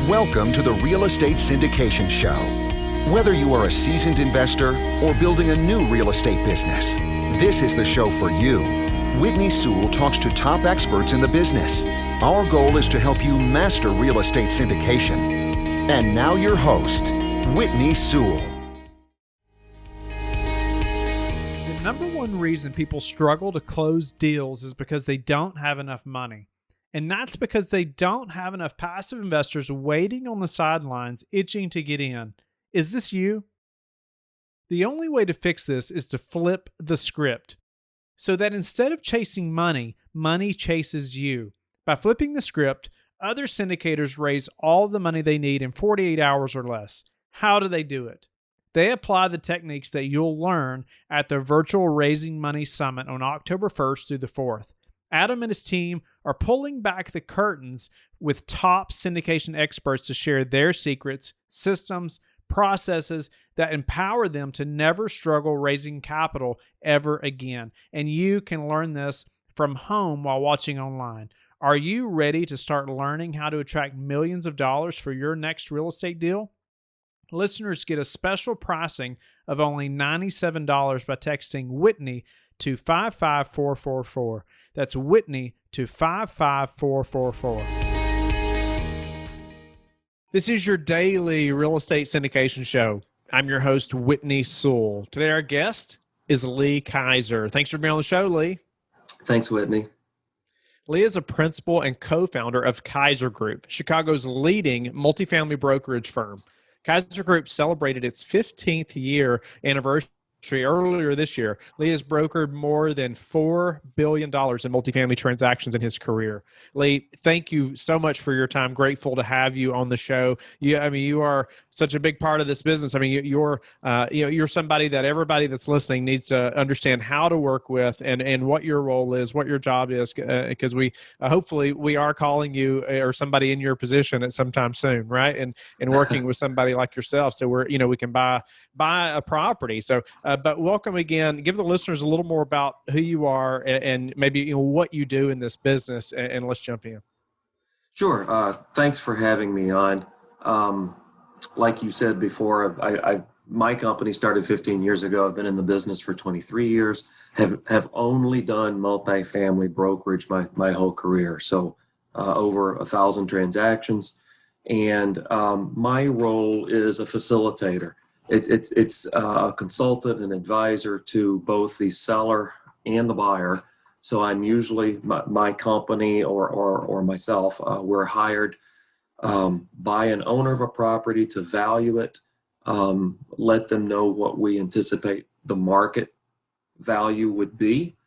Welcome to the Real Estate Syndication Show. Whether you are a seasoned investor or building a new real estate business, this is the show for you. Whitney Sewell talks to top experts in the business. Our goal is to help you master real estate syndication. And now your host, Whitney Sewell. The number one reason people struggle to close deals is because they don't have enough money. And that's because they don't have enough passive investors waiting on the sidelines, itching to get in. Is this you? The only way to fix this is to flip the script so that instead of chasing money, money chases you. By flipping the script, other syndicators raise all the money they need in 48 hours or less. How do they do it? They apply the techniques that you'll learn at the virtual Raising Money Summit on October 1st through the 4th. Adam and his team are pulling back the curtains with top syndication experts to share their secrets, systems, processes that empower them to never struggle raising capital ever again. And you can learn this from home while watching online. Are you ready to start learning how to attract millions of dollars for your next real estate deal? Listeners get a special pricing of only $97 by texting Whitney to 55444. That's Whitney to 55444. This is your daily real estate syndication show. I'm your host, Whitney Sewell. Today, our guest is Lee Kiser. Thanks for being on the show, Lee. Thanks, Whitney. Lee is a principal and co-founder of Kiser Group, Chicago's leading multifamily brokerage firm. Kiser Group celebrated its 15th year anniversary earlier this year. Lee has brokered more than $4 billion in multifamily transactions in his career. Lee, thank you so much for your time. Grateful to have you on the show. You are such a big part of this business. You're somebody that everybody that's listening needs to understand how to work with and what your role is, what your job is, because we hopefully we are calling you or somebody in your position at some time soon, right? And working with somebody like yourself, so we can buy a property. So. But welcome again. Give the listeners a little more about who you are and maybe what you do in this business, and let's jump in. Sure. Thanks for having me on. Like you said before, my company started 15 years ago. I've been in the business for 23 years. Have only done multifamily brokerage my whole career. So over 1,000 transactions, and my role is a facilitator. It's a consultant and advisor to both the seller and the buyer. So I'm usually my company or myself. We're hired by an owner of a property to value it, let them know what we anticipate the market value would be,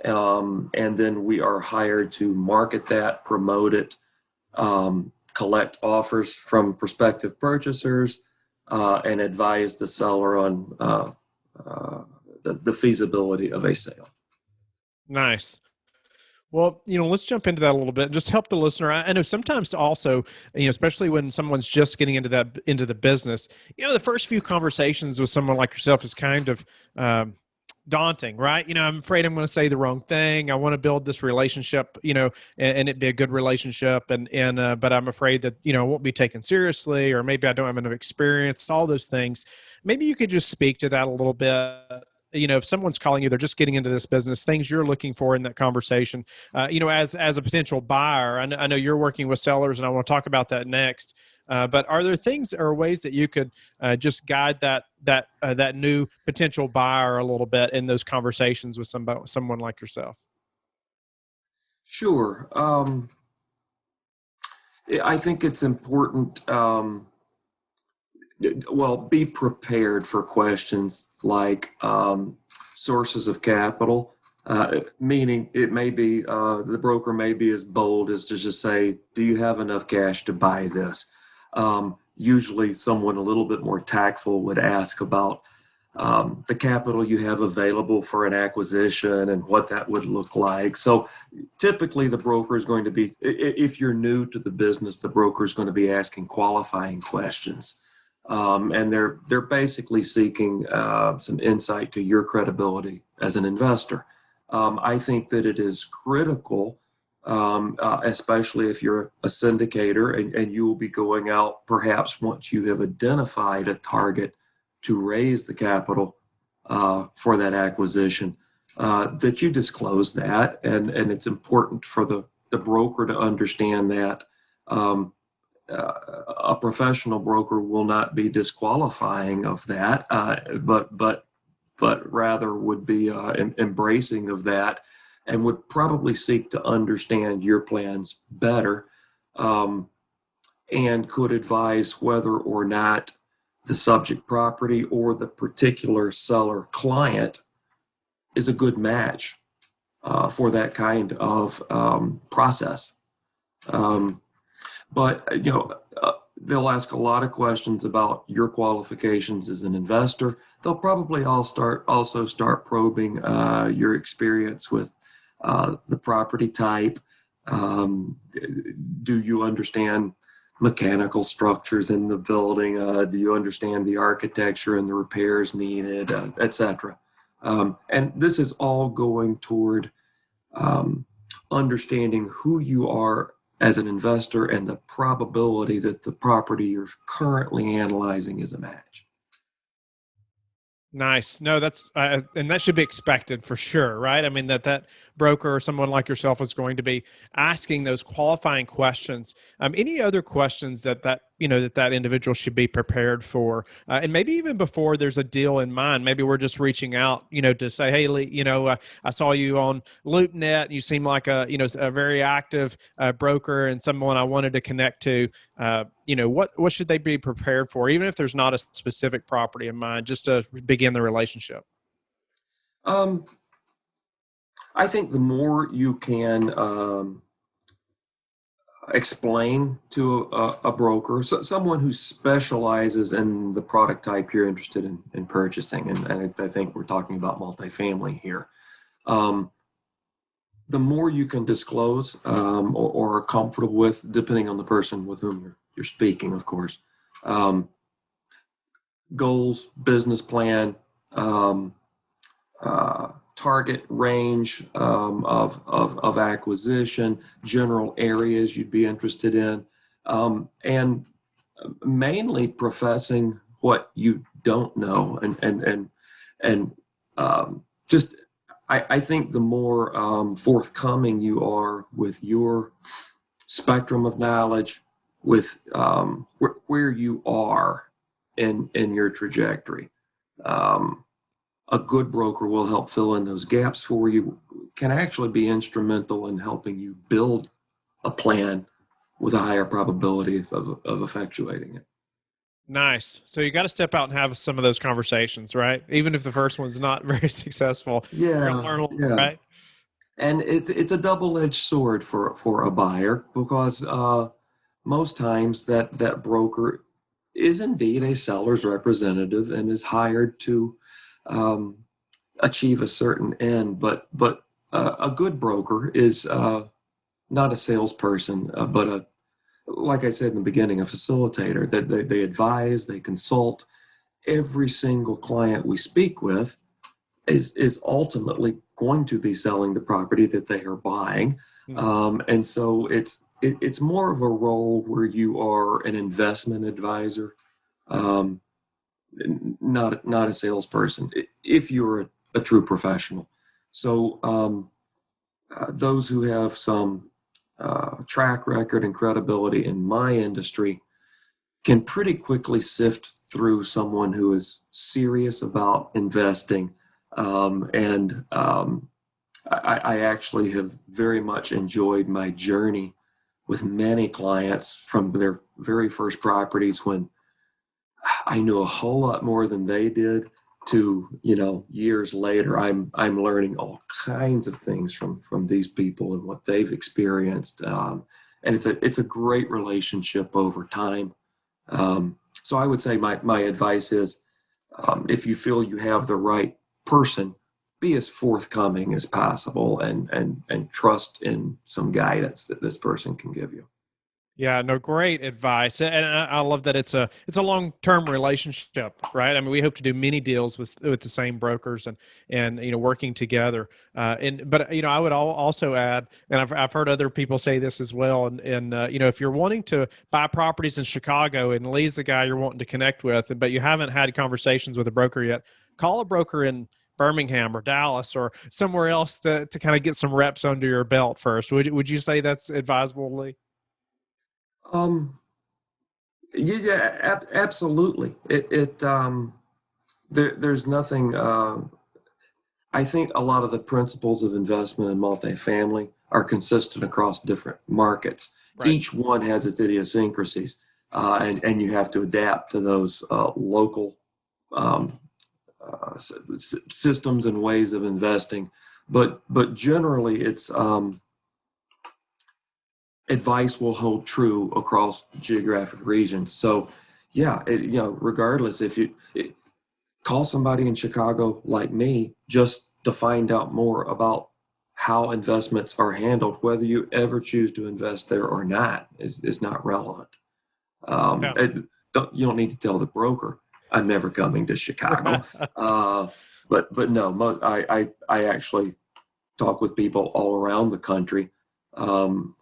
and then we are hired to market that, promote it, collect offers from prospective purchasers. And advise the seller on the feasibility of a sale. Nice. Well, let's jump into that a little bit and just help the listener. I know sometimes also, especially when someone's just getting into the business, the first few conversations with someone like yourself is kind of daunting, right? I'm afraid I'm going to say the wrong thing. I want to build this relationship, and it be a good relationship, but I'm afraid that it won't be taken seriously, or maybe I don't have enough experience. All those things. Maybe you could just speak to that a little bit. If someone's calling you, they're just getting into this business, things you're looking for in that conversation. As a potential buyer, I know you're working with sellers, and I want to talk about that next. But are there things or ways that you could just guide that new potential buyer a little bit in those conversations with someone like yourself? Sure. I think it's important. Be prepared for questions like sources of capital. Meaning it may be the broker may be as bold as to just say, "Do you have enough cash to buy this?" Usually someone a little bit more tactful would ask about the capital you have available for an acquisition and what that would look like. So typically the broker is going to be, if you're new to the business, the broker is going to be asking qualifying questions. And they're basically seeking some insight to your credibility as an investor. I think that it is critical especially if you're a syndicator and you will be going out perhaps once you have identified a target to raise the capital for that acquisition, that you disclose that. And it's important for the broker to understand that a professional broker will not be disqualifying of that, but rather would be embracing of that, and would probably seek to understand your plans better, and could advise whether or not the subject property or the particular seller client is a good match for that kind of process. But they'll ask a lot of questions about your qualifications as an investor. They'll probably also start probing your experience with the property type. Do you understand mechanical structures in the building? Do you understand the architecture and the repairs needed, etc.? And this is all going toward understanding who you are as an investor and the probability that the property you're currently analyzing is a match. Nice. No, that's and that should be expected for sure, right? I mean that broker or someone like yourself is going to be asking those qualifying questions. Any other questions that individual should be prepared for, and maybe even before there's a deal in mind. Maybe we're just reaching out, to say, hey, Lee, I saw you on LoopNet. You seem like a very active broker and someone I wanted to connect to. What should they be prepared for, even if there's not a specific property in mind, just to begin the relationship? I think the more you can explain to a broker, someone who specializes in the product type you're interested in purchasing, and I think we're talking about multifamily here, the more you can disclose or are comfortable with, depending on the person with whom you're speaking, of course. Goals, business plan, target range of acquisition, general areas you'd be interested in, and mainly professing what you don't know, and just I think the more forthcoming you are with your spectrum of knowledge, with where you are in your trajectory. A good broker will help fill in those gaps for you, can actually be instrumental in helping you build a plan with a higher probability of effectuating it. Nice. So you got to step out and have some of those conversations, right? Even if the first one's not very successful. Yeah, learn a little, right? And it's a double-edged sword for a buyer, because most times that broker is indeed a seller's representative and is hired to achieve a certain end, but a good broker is not a salesperson, but like I said in the beginning, a facilitator. That they advise, they consult. Every single client we speak with is ultimately going to be selling the property that they are buying, and so it's more of a role where you are an investment advisor, not a salesperson, if you're a true professional. So those who have some track record and credibility in my industry can pretty quickly sift through someone who is serious about investing. I actually have very much enjoyed my journey with many clients from their very first properties, when I knew a whole lot more than they did, to years later I'm learning all kinds of things from these people and what they've experienced, and it's a great relationship over time. So I would say my advice is, if you feel you have the right person, be as forthcoming as possible and trust in some guidance that this person can give you. Yeah, no, great advice, and I love that it's a long-term relationship, right? I mean, we hope to do many deals with the same brokers and working together. But I would also add, and I've heard other people say this as well, and if you're wanting to buy properties in Chicago and Lee's the guy you're wanting to connect with, but you haven't had conversations with a broker yet, call a broker in Birmingham or Dallas or somewhere else to kind of get some reps under your belt first. Would you say that's advisable, Lee? Um, yeah, absolutely. There's nothing. I think a lot of the principles of investment in multifamily are consistent across different markets. Right. Each one has its idiosyncrasies, and you have to adapt to those local um, systems and ways of investing. But generally, it's advice will hold true across geographic regions. So, yeah, regardless, if you call somebody in Chicago like me just to find out more about how investments are handled, whether you ever choose to invest there or not is not relevant. Yeah. You don't need to tell the broker I'm never coming to Chicago. But no, I actually talk with people all around the country who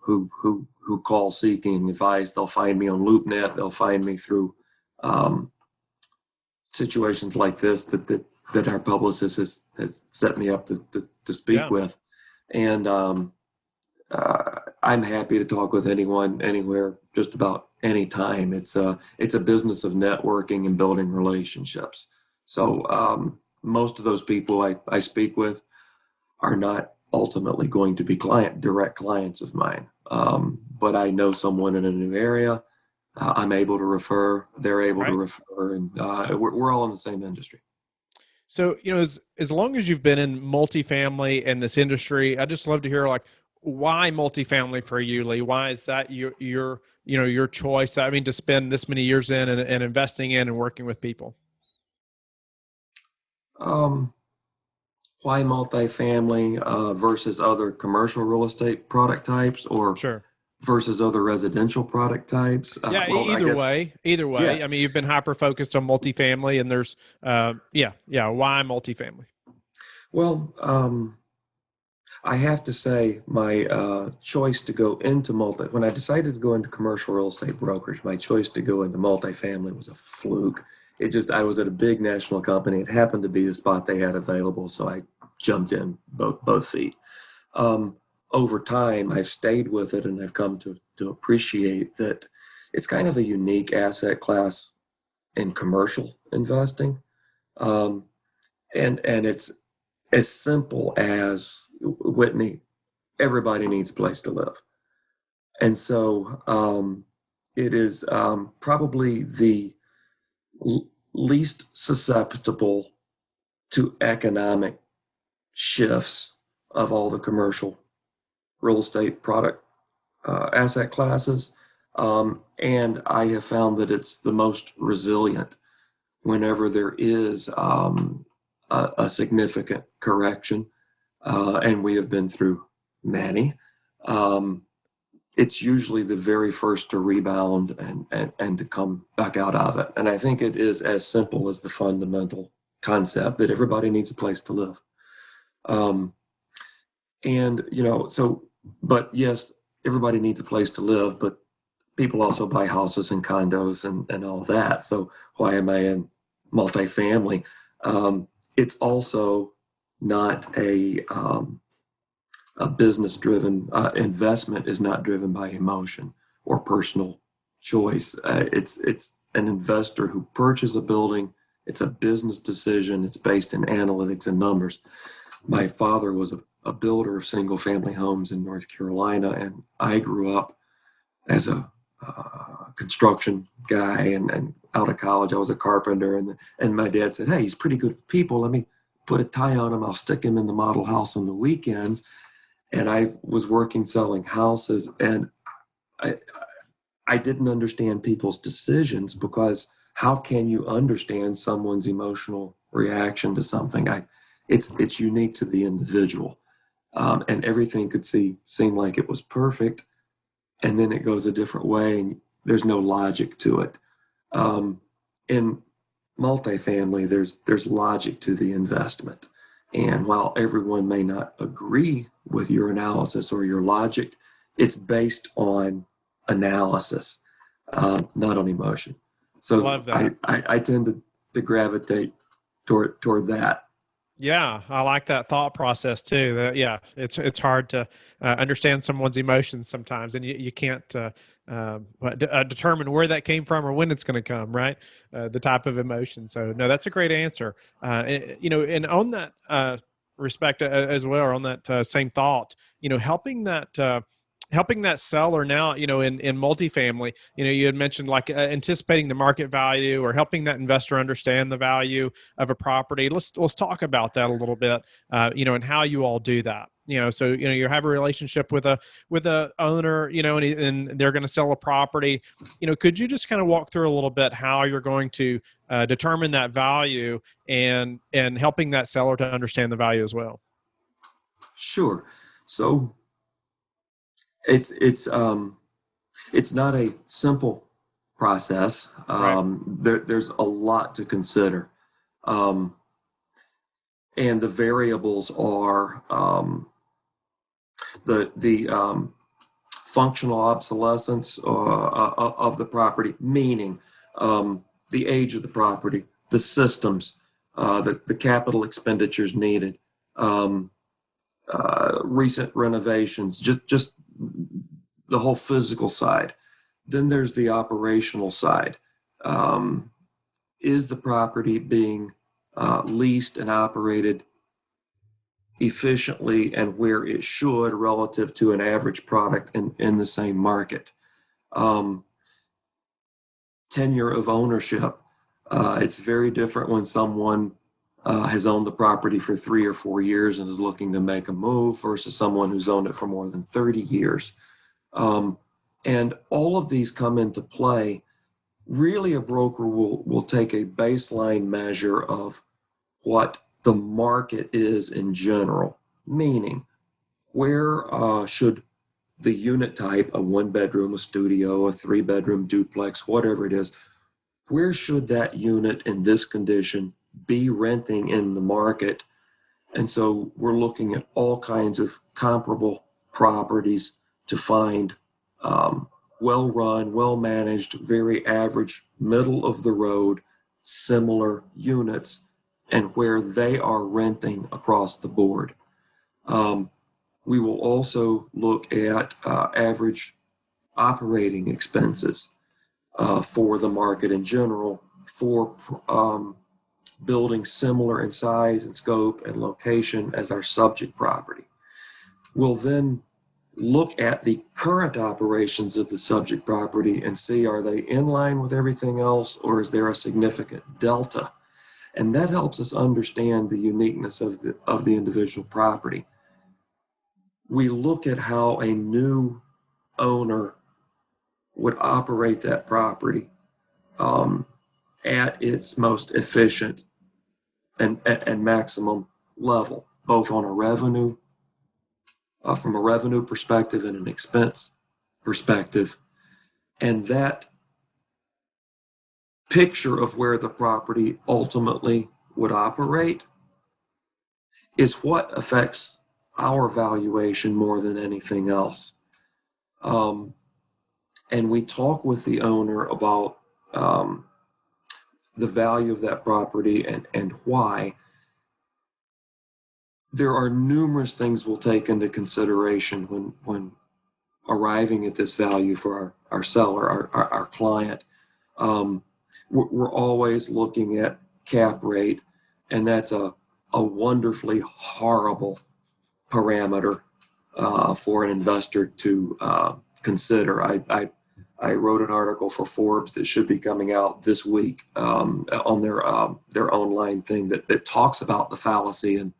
call seeking advice. They'll find me on LoopNet. They'll find me through situations like this that our publicist has set me up to speak Yeah. with. And I'm happy to talk with anyone, anywhere, just about any time. It's a business of networking and building relationships. So most of those people I speak with are not ultimately going to be direct clients of mine. But I know someone in a new area. I'm able to refer. They're able to Right. refer, and we're all in the same industry. So, as long as you've been in multifamily and this industry, I just love to hear, like, why multifamily for you, Lee? Why is that your choice? I mean, to spend this many years in and investing in and working with people. Um, why multifamily versus other commercial real estate product types, or Sure. versus other residential product types? Yeah. Well, I Either guess, way, either yeah. way. I mean, you've been hyper focused on multifamily, and there's, yeah. Why multifamily? Well, I have to say my choice to go into when I decided to go into commercial real estate brokerage, my choice to go into multifamily was a fluke. I was at a big national company. It happened to be the spot they had available, so I jumped in both feet. Over time, I've stayed with it, and I've come to appreciate that it's kind of a unique asset class in commercial investing, and it's as simple as, Whitney, everybody needs a place to live. And so it is probably the least susceptible to economic shifts of all the commercial real estate product asset classes. And I have found that it's the most resilient whenever there is a significant correction. And we have been through many. It's usually the very first to rebound and to come back out of it. And I think it is as simple as the fundamental concept that everybody needs a place to live. But yes, everybody needs a place to live, but people also buy houses and condos and all that. So why am I in multifamily? It's also not a business-driven investment is not driven by emotion or personal choice. It's an investor who purchases a building. It's a business decision. It's based in analytics and numbers. My father was a builder of single-family homes in North Carolina, and I grew up as a construction guy, and out of college I was a carpenter, and my dad said, "Hey, he's pretty good with people. Let me put a tie on him. I'll stick him in the model house on the weekends." And I was working selling houses, and I didn't understand people's decisions, because how can you understand someone's emotional reaction to something? It's unique to the individual, and everything could seem like it was perfect and then it goes a different way, and there's no logic to it. In multifamily, there's logic to the investment. And while everyone may not agree with your analysis or your logic, it's based on analysis, not on emotion. So Love that. I tend to gravitate toward that. Yeah, I like that thought process too. Yeah, it's hard to understand someone's emotions sometimes, and you can't determine where that came from or when it's going to come, right? The type of emotion. So no, that's a great answer. And on that respect as well, or on that same thought, helping that seller now, in multifamily, you had mentioned like anticipating the market value or helping that investor understand the value of a property. Let's talk about that a little bit, and how you all do that. So you have a relationship with a owner, and they're going to sell a property. Could you just kind of walk through a little bit how you're going to determine that value and helping that seller to understand the value as well? Sure. So it's not a simple process. Right. There's a lot to consider, and the variables are the functional obsolescence of the property, meaning the age of the property, the systems, the capital expenditures needed, recent renovations, just the whole physical side. Then there's the operational side. Is the property being leased and operated efficiently and where it should relative to an average product in the same market? Tenure of ownership. It's very different when someone has owned the property for 3 or 4 years and is looking to make a move versus someone who's owned it for more than 30 years. And all of these come into play. Really, a broker will take a baseline measure of what the market is in general, meaning where should the unit type, a 1-bedroom, a studio, a 3-bedroom duplex, whatever it is, where should that unit in this condition be renting in the market? And so we're looking at all kinds of comparable properties to find well-run, well-managed, very average, middle of the road, similar units, and where they are renting across the board. We will also look at average operating expenses for the market in general for buildings similar in size and scope and location as our subject property. We'll then look at the current operations of the subject property and see, are they in line with everything else, or is there a significant delta? And that helps us understand the uniqueness of the individual property. We look at how a new owner would operate that property at its most efficient and maximum level, both on a revenue, from a revenue perspective and an expense perspective. And that picture of where the property ultimately would operate is what affects our valuation more than anything else. And we talk with the owner about the value of that property and why. There are numerous things we'll take into consideration when arriving at this value for our seller, our client. We're always looking at cap rate, and that's a wonderfully horrible parameter for an investor to consider. I wrote an article for Forbes that should be coming out this week on their online thing that talks about the fallacy and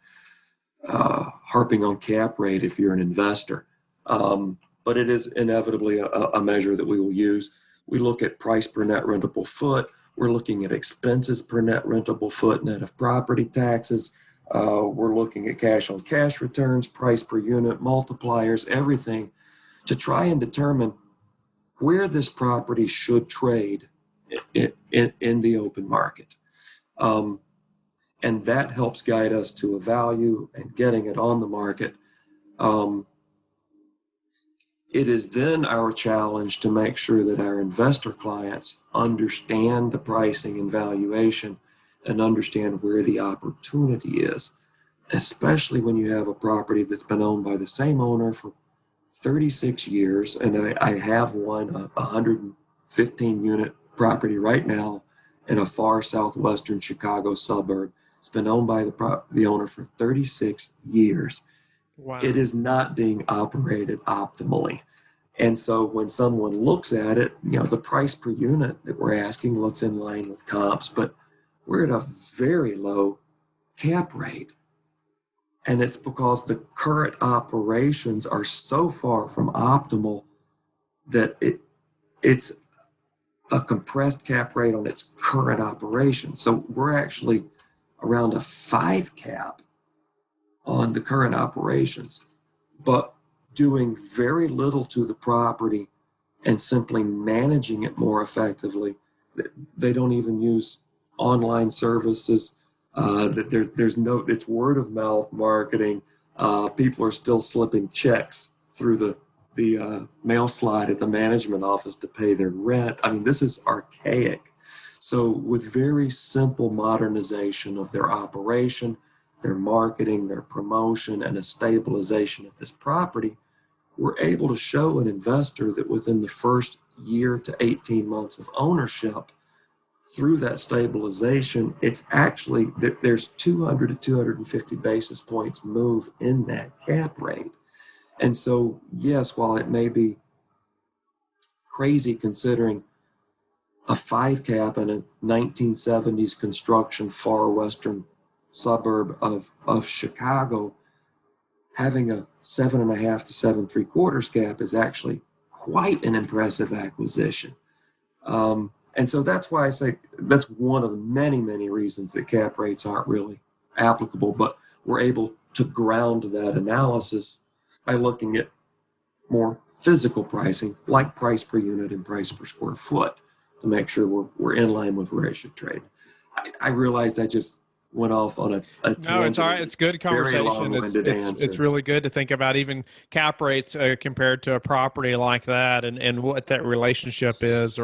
harping on cap rate if you're an investor. But it is inevitably a measure that we will use. We look at price per net rentable foot. We're looking at expenses per net rentable foot, net of property taxes. We're looking at cash on cash returns, price per unit, multipliers, everything to try and determine where this property should trade in the open market. And that helps guide us to a value and getting it on the market. It is then our challenge to make sure that our investor clients understand the pricing and valuation and understand where the opportunity is, especially when you have a property that's been owned by the same owner for 36 years. And I have one, a 115 unit property right now in a far southwestern Chicago suburb. It's been owned by the owner for 36 years. Wow. It is not being operated optimally. And so when someone looks at it, the price per unit that we're asking looks in line with comps, but we're at a very low cap rate. And it's because the current operations are so far from optimal that it's a compressed cap rate on its current operations. So we're actually around a 5 cap on the current operations, but doing very little to the property and simply managing it more effectively. They don't even use online services. It's word of mouth marketing. People are still slipping checks through the mail slide at the management office to pay their rent. I mean, this is archaic. So with very simple modernization of their operation, their marketing, their promotion, and a stabilization of this property, we're able to show an investor that within the first year to 18 months of ownership, through that stabilization, it's actually, there's 200 to 250 basis points move in that cap rate. And so, yes, while it may be crazy considering a 5 cap in a 1970s construction far western suburb of Chicago, having a 7.5 to 7.75 cap is actually quite an impressive acquisition. And so that's why I say that's one of the many, many reasons that cap rates aren't really applicable, but we're able to ground that analysis by looking at more physical pricing, like price per unit and price per square foot, to make sure we're in line with where it should trade. I realized I just went off on a tangent. No, it's all right. It's good conversation. It's really good to think about even cap rates compared to a property like that, and what that relationship is,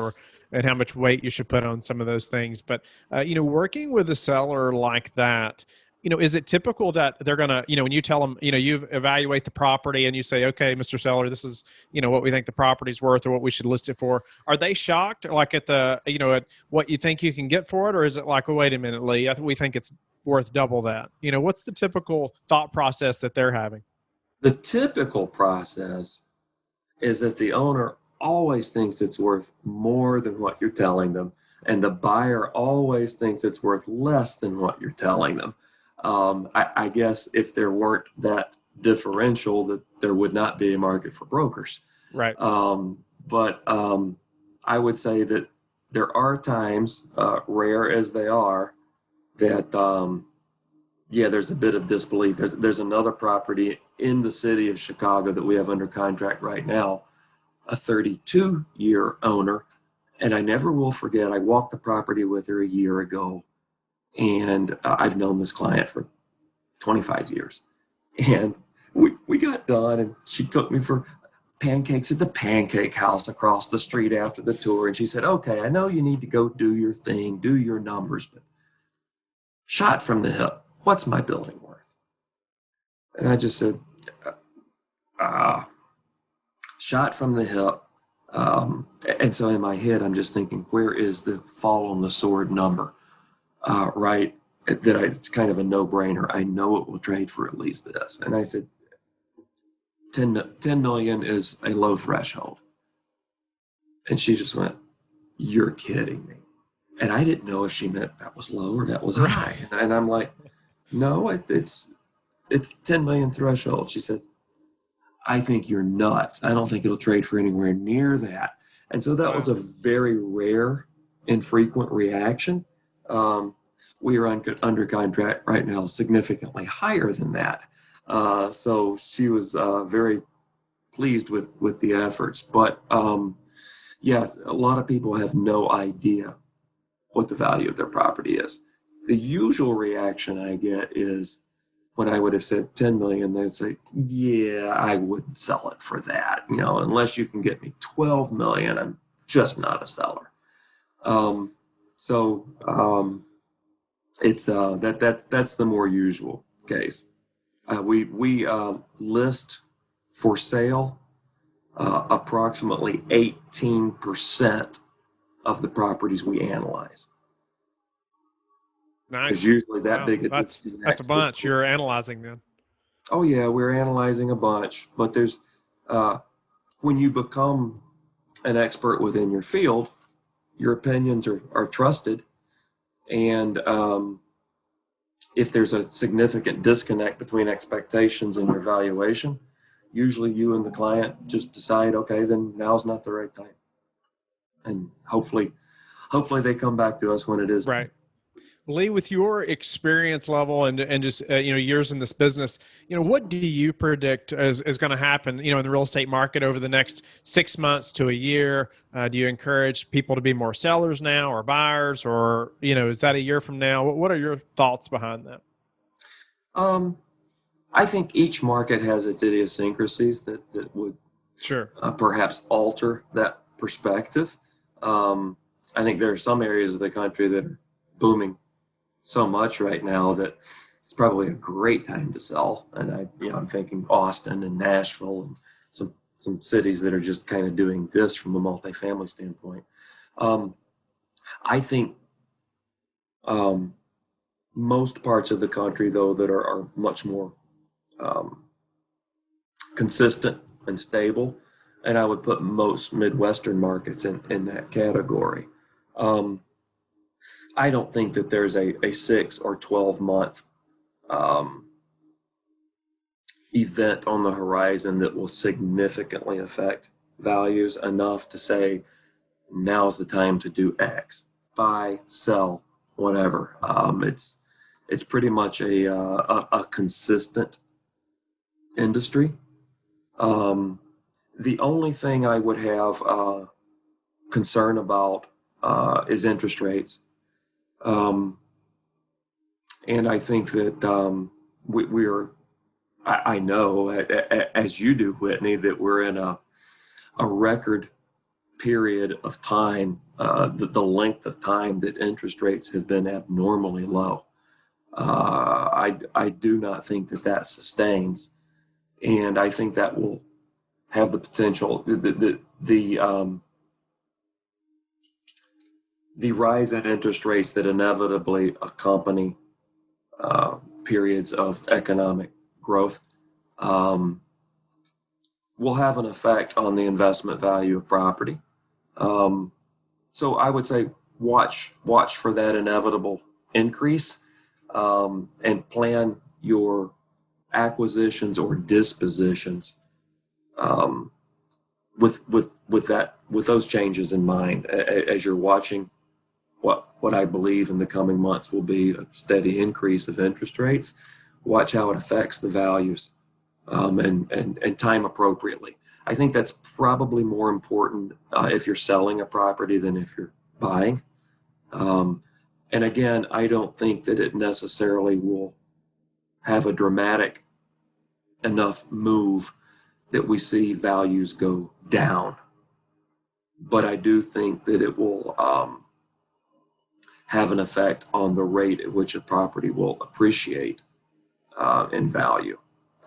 and how much weight you should put on some of those things. But working with a seller like that, is it typical that they're gonna, when you tell them, you evaluate the property and you say, okay, Mr. Seller, this is, what we think the property's worth or what we should list it for. Are they shocked, like at the, at what you think you can get for it, or is it like, oh, wait a minute, Lee, we think it's worth double that? What's the typical thought process that they're having? The typical process is that the owner always thinks it's worth more than what you're telling them, and the buyer always thinks it's worth less than what you're telling them. I guess if there weren't that differential, that there would not be a market for brokers. Right. But I would say that there are times, rare as they are, that there's a bit of disbelief. There's another property in the city of Chicago that we have under contract right now, a 32-year owner, and I never will forget. I walked the property with her a year ago. And I've known this client for 25 years. And we got done, and she took me for pancakes at the Pancake House across the street after the tour. And she said, okay, I know you need to go do your thing, do your numbers, but shot from the hip, what's my building worth? And I just said, shot from the hip. And so in my head, I'm just thinking, where is the fall on the sword number? Right, it's kind of a no-brainer. I know it will trade for at least this. And I said, 10 million is a low threshold. And she just went, you're kidding me. And I didn't know if she meant that was low or that was high. And I'm like, no, it's 10 million threshold. She said, I think you're nuts. I don't think it'll trade for anywhere near that. And so that was a very rare, infrequent reaction. We are under contract right now, significantly higher than that. So she was very pleased with the efforts. But Yes, a lot of people have no idea what the value of their property is. The usual reaction I get is when I would have said 10 million, they'd say, yeah, I wouldn't sell it for that. Unless you can get me 12 million, I'm just not a seller. It's that's the more usual case. We list for sale approximately 18% of the properties we analyze. Nice. Because usually that Wow. big. That's a bunch you're analyzing then. Oh yeah, we're analyzing a bunch, but there's when you become an expert within your field, your opinions are trusted, and if there's a significant disconnect between expectations and your valuation, usually you and the client just decide, okay, then now's not the right time, and hopefully they come back to us when it is right. Lee, with your experience level and just years in this business, what do you predict is going to happen in the real estate market over the next 6 months to a year? Do you encourage people to be more sellers now or buyers, or is that a year from now? What are your thoughts behind that? I think each market has its idiosyncrasies that would sure perhaps alter that perspective. I think there are some areas of the country that are booming so much right now that it's probably a great time to sell. And I'm thinking Austin and Nashville and some cities that are just kind of doing this from a multifamily standpoint. I think most parts of the country, though, that are much more consistent and stable, and I would put most Midwestern markets in that category. I don't think that there's a 6 or 12 month event on the horizon that will significantly affect values enough to say now's the time to do X, buy, sell, whatever. It's pretty much a consistent industry. The only thing I would have concern about is interest rates. And I think that I know, as you do, Whitney, that we're in a record period of time, the length of time that interest rates have been abnormally low. I do not think that sustains, and I think that will have the potential. The rise in interest rates that inevitably accompany periods of economic growth will have an effect on the investment value of property. So I would say watch for that inevitable increase, and plan your acquisitions or dispositions with those changes in mind as you're watching what I believe in the coming months will be a steady increase of interest rates. Watch how it affects the values, and time appropriately. I think that's probably more important if you're selling a property than if you're buying. And again, I don't think that it necessarily will have a dramatic enough move that we see values go down. But I do think that it will have an effect on the rate at which a property will appreciate in value.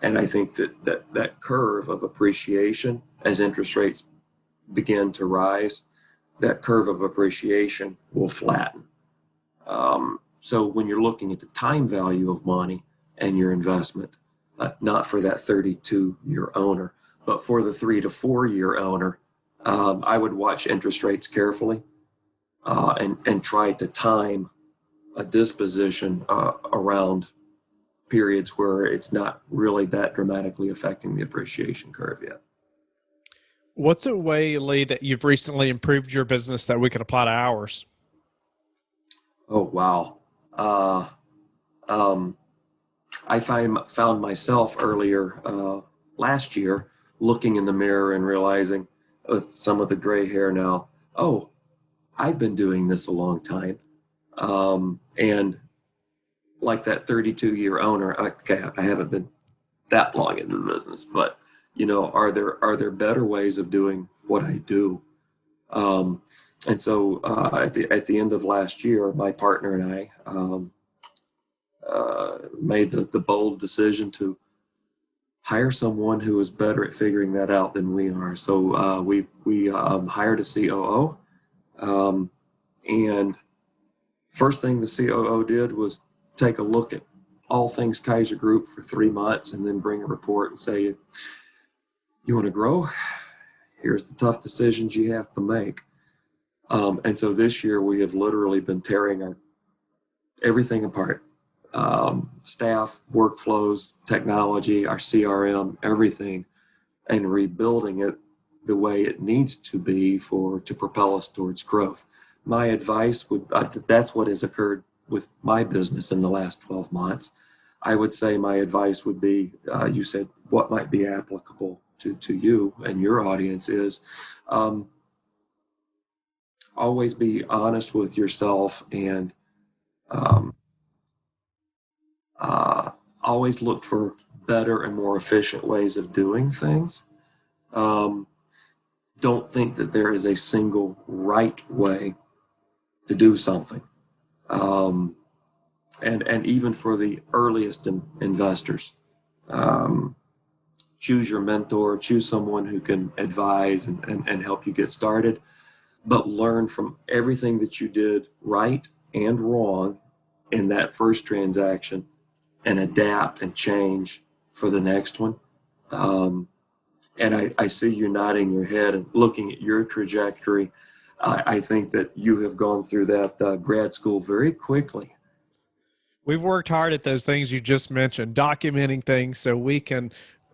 And I think that curve of appreciation, as interest rates begin to rise, that curve of appreciation will flatten. So when you're looking at the time value of money and your investment, not for that 32-year owner, but for the 3 to 4 year owner, I would watch interest rates carefully, and try to time a disposition around periods where it's not really that dramatically affecting the appreciation curve yet. What's a way, Lee, that you've recently improved your business that we could apply to ours? Oh, wow. I found myself earlier last year looking in the mirror and realizing with some of the gray hair now, oh, I've been doing this a long time. And like that 32-year owner, okay, I haven't been that long into the business, but are there better ways of doing what I do? And so at the end of last year, my partner and I made the bold decision to hire someone who is better at figuring that out than we are. So we hired a COO, and first thing the COO did was take a look at all things Kiser Group for 3 months, and then bring a report and say, you want to grow? Here's the tough decisions you have to make. And so this year we have literally been tearing everything apart. Staff, workflows, technology, our CRM, everything, and rebuilding it the way it needs to be to propel us towards growth. My advice that's what has occurred with my business in the last 12 months. I would say my advice would be, you said what might be applicable to you and your audience is, always be honest with yourself, and always look for better and more efficient ways of doing things. Don't think that there is a single right way to do something. And even for the earliest investors, choose your mentor, choose someone who can advise and help you get started, but learn from everything that you did right and wrong in that first transaction and adapt and change for the next one. And I see you nodding your head and looking at your trajectory. I think that you have gone through that grad school very quickly. We've worked hard at those things you just mentioned, documenting things so we can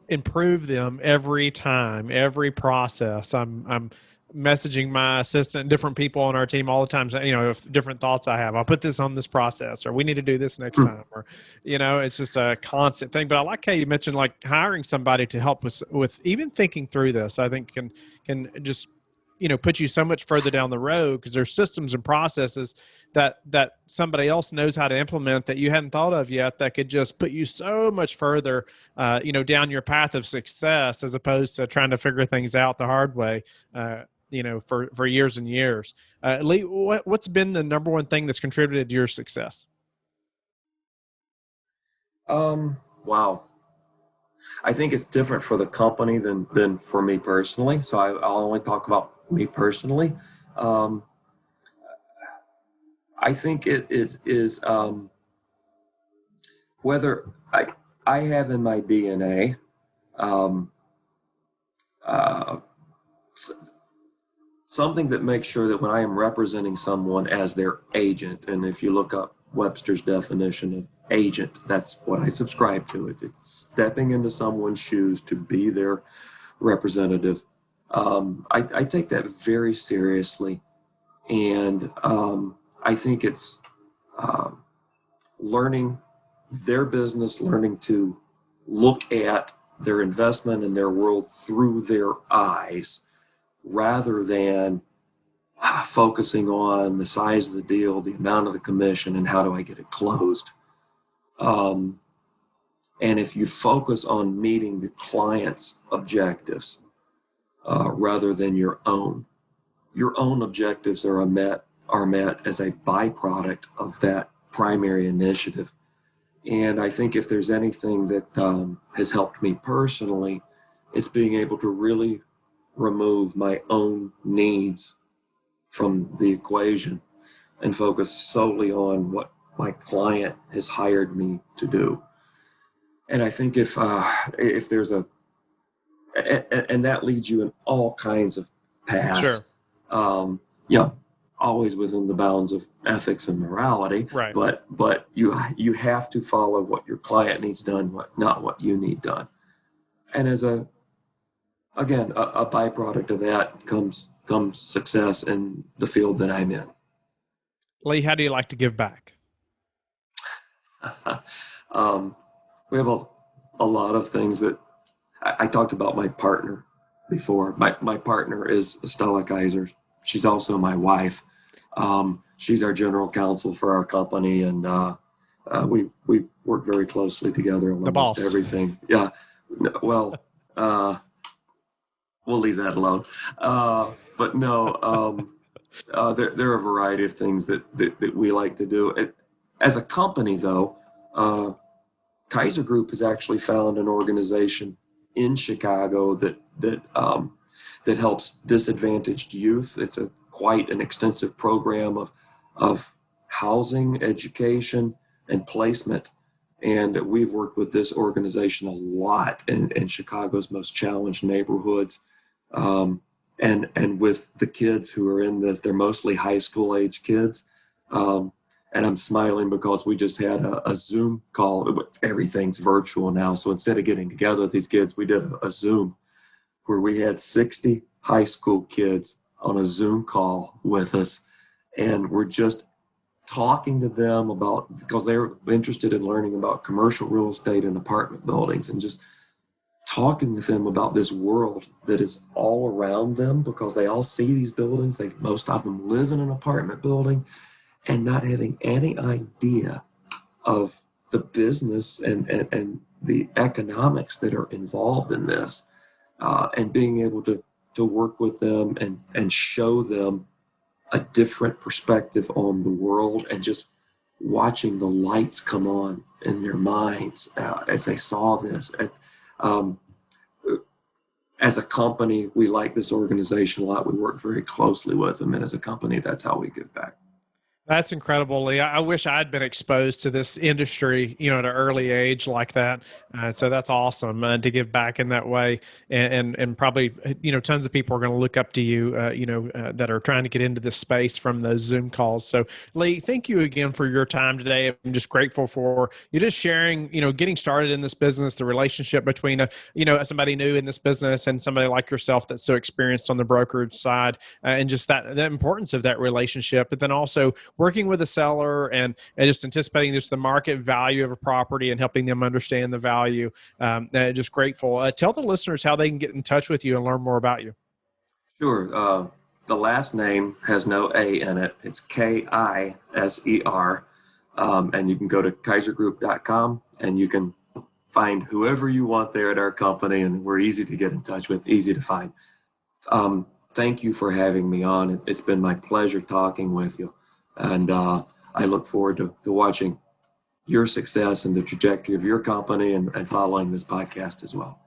improve them every time, every process. I'm messaging my assistant, different people on our team all the time, if different thoughts I have, I'll put this on this process, or we need to do this next time, or, it's just a constant thing. But I like how you mentioned like hiring somebody to help with even thinking through this. I think can just, put you so much further down the road, because there's systems and processes that somebody else knows how to implement that you hadn't thought of yet, that could just put you so much further, down your path of success, as opposed to trying to figure things out the hard way, for years and years. Lee, what's been the number one thing that's contributed to your success? Wow. I think it's different for the company than for me personally. So I'll only talk about me personally. I think it is whether I have in my DNA something that makes sure that when I am representing someone as their agent, and if you look up Webster's definition of agent, that's what I subscribe to. It's stepping into someone's shoes to be their representative. I take that very seriously, and I think it's learning their business, learning to look at their investment and their world through their eyes, rather than focusing on the size of the deal, the amount of the commission, and how do I get it closed. And if you focus on meeting the client's objectives rather than your own objectives are met as a byproduct of that primary initiative. And I think if there's anything that has helped me personally, it's being able to really remove my own needs from the equation and focus solely on what my client has hired me to do. And I think if there's and that leads you in all kinds of paths. Sure. Always within the bounds of ethics and morality. Right. But you have to follow what your client needs done, not what you need done. And as a byproduct of that comes success in the field that I'm in. Lee, how do you like to give back? We have a lot of things that I talked about my partner before. My partner is Stella Kiser. She's also my wife. She's our general counsel for our company, and we work very closely together on almost everything. Yeah. Well, we'll leave that alone. But no, there are a variety of things that we like to do. As a company, though, Kiser Group has actually found an organization in Chicago that helps disadvantaged youth. It's quite an extensive program of housing, education, and placement. And we've worked with this organization a lot in Chicago's most challenged neighborhoods. And with the kids who are in this, they're mostly high school age kids. And I'm smiling because we just had a Zoom call. Everything's virtual now. So instead of getting together with these kids, we did a Zoom where we had 60 high school kids on a Zoom call with us. And we're just talking to them about, because they're interested in learning about commercial real estate and apartment buildings, and just talking with them about this world that is all around them, because they all see these buildings. Most of them live in an apartment building, and not having any idea of the business and the economics that are involved in this, and being able to work with them and show them a different perspective on the world, and just watching the lights come on in their minds as they saw this. As a company, we like this organization a lot. We work very closely with them, and as a company, that's how we give back. That's incredible, Lee. I wish I'd been exposed to this industry, at an early age like that. So that's awesome to give back in that way. And probably, tons of people are going to look up to you, that are trying to get into this space from those Zoom calls. So Lee, thank you again for your time today. I'm just grateful for you just sharing, getting started in this business, the relationship between, somebody new in this business and somebody like yourself that's so experienced on the brokerage side, and just the importance of that relationship. But then also working with a seller and just anticipating just the market value of a property and helping them understand the value. Just grateful. Tell the listeners how they can get in touch with you and learn more about you. Sure. The last name has no A in it. It's Kiser. And you can go to kisergroup.com and you can find whoever you want there at our company. And we're easy to get in touch with, easy to find. Thank you for having me on. It's been my pleasure talking with you. And I look forward to watching your success and the trajectory of your company and following this podcast as well.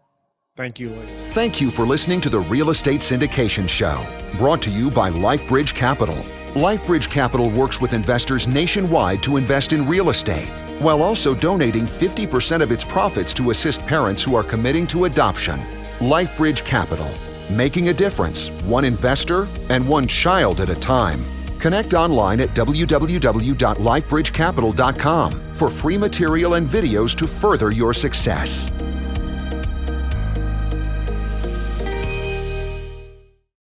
Thank you, Lee. Thank you for listening to the Real Estate Syndication Show, brought to you by LifeBridge Capital. LifeBridge Capital works with investors nationwide to invest in real estate, while also donating 50% of its profits to assist parents who are committing to adoption. LifeBridge Capital, making a difference, one investor and one child at a time. Connect online at www.lifebridgecapital.com for free material and videos to further your success.